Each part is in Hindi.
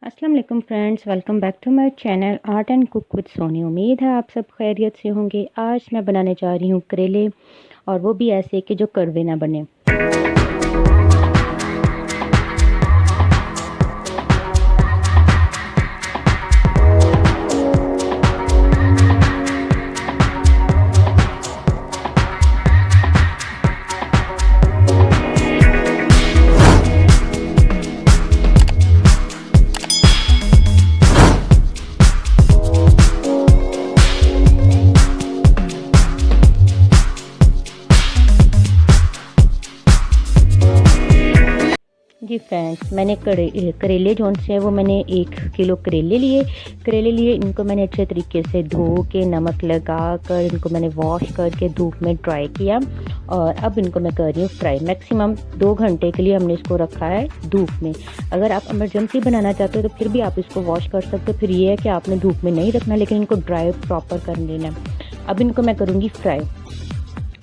अस्सलाम वालेकुम friends, welcome back to my channel art and cook with Soni. उम्मीद है आप सब खैरियत से होंगे। आज मैं बनाने जा रही हूँ करेले, और वो भी ऐसे कि जो कड़वे ना बने। जी फ्रेंड्स, मैंने करेले जोन से वो मैंने 1 किलो करेले लिए। इनको मैंने अच्छे तरीके से धो के नमक लगा कर इनको मैंने वॉश करके धूप में ड्राई किया, और अब इनको मैं कर रही हूँ फ्राई। मैक्सिमम 2 घंटे के लिए हमने इसको रखा है धूप में। अगर आप इमरजेंसी बनाना चाहते हो तो फिर भी आप इसको वॉश कर सकते हो। फिर ये है कि आपने धूप में नहीं रखना, लेकिन इनको ड्राई प्रॉपर कर लेना। अब इनको मैं करूँगी फ्राई,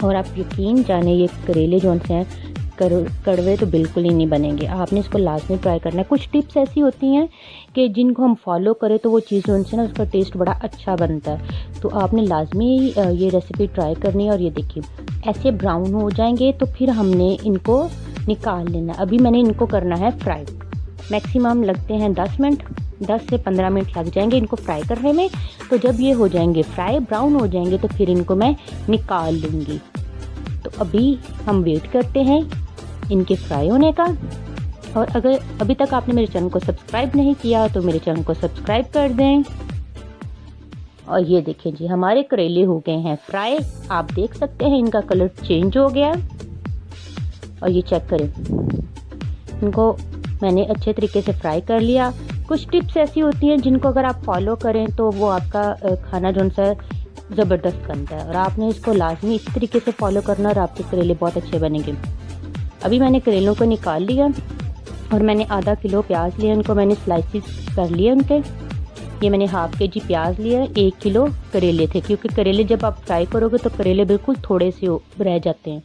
और आप यकीन जाने ये करेले जोन से हैं कड़वे तो बिल्कुल ही नहीं बनेंगे। आपने इसको लाजमी ट्राई करना है। कुछ टिप्स ऐसी होती हैं कि जिनको हम फॉलो करें तो वो चीज़ उनसे ना उसका टेस्ट बड़ा अच्छा बनता है। तो आपने लाजमी ये रेसिपी ट्राई करनी है। और ये देखिए ऐसे ब्राउन हो जाएंगे तो फिर हमने इनको निकाल लेना। अभी मैंने इनको करना है फ्राई। मैक्सिमम लगते हैं 10 मिनट, 10 से 15 मिनट लग जाएंगे इनको फ्राई करने में। तो जब ये हो जाएंगे फ्राई, ब्राउन हो जाएंगे, तो फिर इनको मैं निकाल लूँगी। तो अभी हम वेट करते हैं इनके फ्राई होने का। और अगर अभी तक आपने मेरे चैनल को सब्सक्राइब नहीं किया तो मेरे चैनल को सब्सक्राइब कर दें। और ये देखें जी, हमारे करेले हो गए हैं फ्राई। आप देख सकते हैं इनका कलर चेंज हो गया। और ये चेक करें, इनको मैंने अच्छे तरीके से फ्राई कर लिया। कुछ टिप्स ऐसी होती हैं जिनको अगर आप फॉलो करें तो वो आपका खाना जो सा ज़बरदस्त बनता है। और आपने इसको लाजमी इस तरीके से फॉलो करना, और आपके करेले बहुत अच्छे बनेंगे। अभी मैंने करेलों को निकाल लिया, और मैंने आधा किलो प्याज लिया। इनको मैंने स्लाइसिस कर लिए उनके। ये मैंने हाफ केजी प्याज लिया, 1 किलो करेले थे, क्योंकि करेले जब आप फ्राई करोगे तो करेले बिल्कुल थोड़े से रह जाते हैं।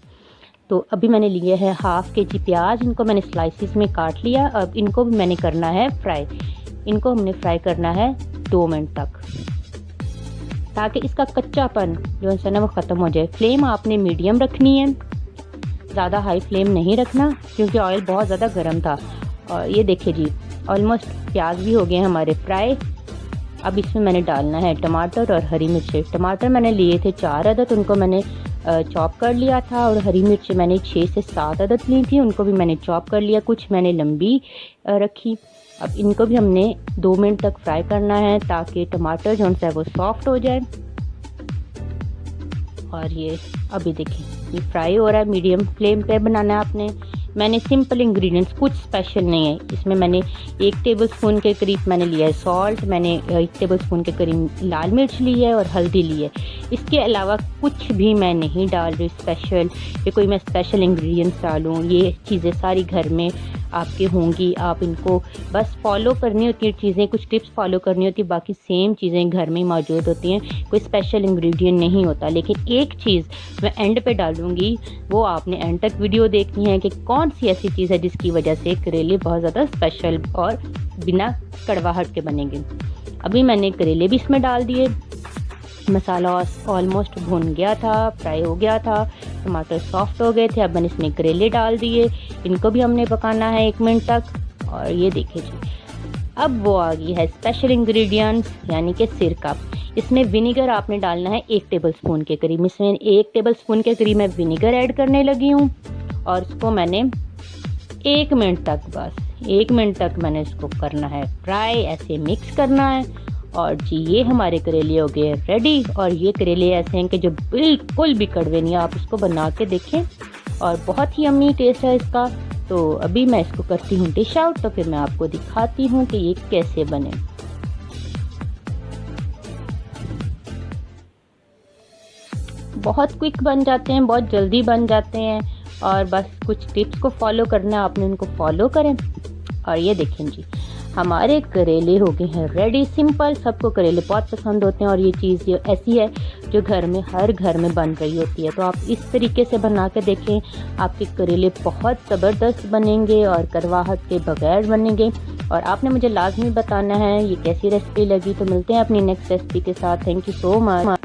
तो अभी मैंने लिए है हाफ केजी प्याज। इनको मैंने स्लाइसिस में काट लिया। अब इनको भी मैंने करना है फ्राई। इनको हमने फ्राई करना है 2 मिनट तक, ताकि इसका कच्चापन जो है ना वो ख़त्म हो जाए। फ्लेम आपने मीडियम रखनी है, ज़्यादा हाई फ्लेम नहीं रखना, क्योंकि ऑयल बहुत ज़्यादा गर्म था। और ये देखिए जी, ऑलमोस्ट प्याज भी हो गए हैं हमारे फ्राई। अब इसमें मैंने डालना है टमाटर और हरी मिर्चें। टमाटर मैंने लिए थे 4 अदद, उनको मैंने चॉप कर लिया था। और हरी मिर्च मैंने 6 से 7 अदद ली थी, उनको भी मैंने चॉप कर लिया। कुछ मैंने लंबी रखी। अब इनको भी हमने 2 मिनट तक फ्राई करना है, ताकि टमाटर जो है वो सॉफ्ट हो जाए। और ये अभी देखिए ये फ्राई हो रहा है। मीडियम फ्लेम पे बनाना है आपने। मैंने सिंपल इंग्रेडिएंट्स, कुछ स्पेशल नहीं है इसमें। मैंने 1 टेबलस्पून के करीब मैंने लिया है सॉल्ट, मैंने 1 टेबलस्पून के करीब लाल मिर्च ली है, और हल्दी ली है। इसके अलावा कुछ भी मैं नहीं डाल रही स्पेशल, कि कोई मैं स्पेशल इंग्रेडिएंट्स डालूँ। ये चीज़ें सारी घर में आपके होंगी। आप इनको बस फॉलो करनी होती है चीज़ें, कुछ टिप्स फॉलो करनी होती है, बाकी सेम चीज़ें घर में मौजूद होती हैं। कोई स्पेशल इंग्रेडिएंट नहीं होता। लेकिन एक चीज़ मैं एंड पे डालूँगी, वो आपने एंड तक वीडियो देखनी है कि कौन सी ऐसी चीज़ है जिसकी वजह से करेले बहुत ज़्यादा स्पेशल और बिना कड़वाहट के बनेंगे। अभी मैंने करेले भी इसमें डाल दिए। मसाला ऑलमोस्ट भुन गया था, फ्राई हो गया था, टमाटर सॉफ्ट हो गए थे। अब मैंने इसमें करेले डाल दिए। इनको भी हमने पकाना है 1 मिनट तक। और ये देखिए जी, अब वो आ गई है स्पेशल इंग्रेडिएंट्स, यानी कि सिरका। इसमें विनेगर आपने डालना है 1 टेबलस्पून के करीब। इसमें 1 टेबलस्पून के करीब मैं विनेगर ऐड करने लगी हूँ। और इसको मैंने 1 मिनट तक, बस 1 मिनट तक मैंने इसको करना है फ्राई, ऐसे मिक्स करना है। और जी ये हमारे करेले हो गए रेडी। और ये करेले ऐसे हैं कि जो बिल्कुल भी कड़वे नहीं। आप इसको बना के देखें, और बहुत ही यम्मी टेस्ट है इसका। तो अभी मैं इसको करती हूँ डिश आउट, तो फिर मैं आपको दिखाती हूँ कि ये कैसे बने। बहुत क्विक बन जाते हैं, बहुत जल्दी बन जाते हैं। और बस कुछ टिप्स को फॉलो करना है, आपने उनको फॉलो करें। और ये देखें जी, हमारे करेले हो गए हैं रेडी। सिंपल, सबको करेले बहुत पसंद होते हैं। और ये चीज़ ये ऐसी है जो घर में हर घर में बन रही होती है। तो आप इस तरीके से बना के देखें, आपके करेले बहुत ज़बरदस्त बनेंगे और करवाहट के बगैर बनेंगे। और आपने मुझे लाजमी बताना है ये कैसी रेसिपी लगी। तो मिलते हैं अपनी नेक्स्ट रेसिपी के साथ। Thank you so much.